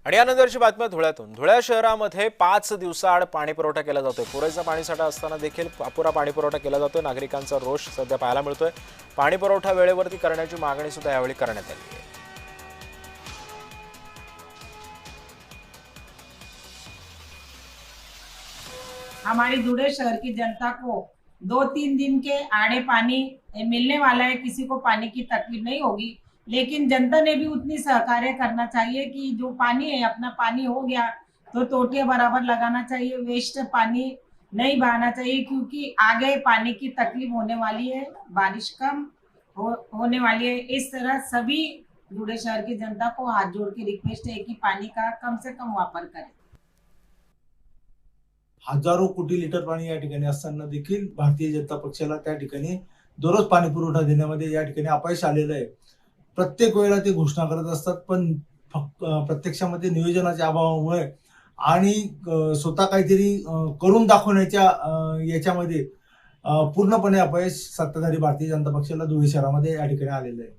आणि यानंतरची बातम्या धुळ्यातून। धुळे शहरामध्ये 5 दिवसाआड पाणी पुरवठा केला जातोय। पुरेसा पाणीसाठा असताना देखील अपुरा पाणी पुरवठा केला जातोय। नागरिकांचा रोष सध्या पाहायला मिळतोय। पाणी पुरवठा वेळेवरती करण्याची मागणी सुद्धा यावेळी करण्यात आली आहे। हमारी धुळे शहर की जनता को 2-3 दिन के आड़े पानी मिलने वाला है, किसी को पानी की तकलीफ नहीं होगी। लेकिन जनता ने भी उतनी सहकार्य करना चाहिए कि जो पानी है अपना पानी हो गया तो टोटियां बराबर लगाना चाहिए, वेस्ट पानी नहीं बहाना चाहिए, क्योंकि आगे पानी की तकलीफ होने वाली है, बारिश कम होने वाली है। इस तरह सभी धुळे शहर की जनता को हाथ जोड़ के रिक्वेस्ट है कि पानी का कम से कम वापर करें। हजारो कोटी लिटर पाणी या ठिकाणी असताना देखील भारतीय जनता पक्षाला त्या ठिकाणी दररोज पाणी पुरवठा देण्यामध्ये या ठिकाणी अपयश आलेलं आहे। प्रत्येक वेळेला ते घोषणा करत असतात, पण फक्त प्रत्यक्षामध्ये नियोजनाच्या अभावामुळे आणि स्वतः काहीतरी करून दाखवण्याच्या याच्यामध्ये पूर्णपणे अपयश सत्ताधारी भारतीय जनता पक्षाला धुळे शहरामध्ये या ठिकाणी आलेलं आहे।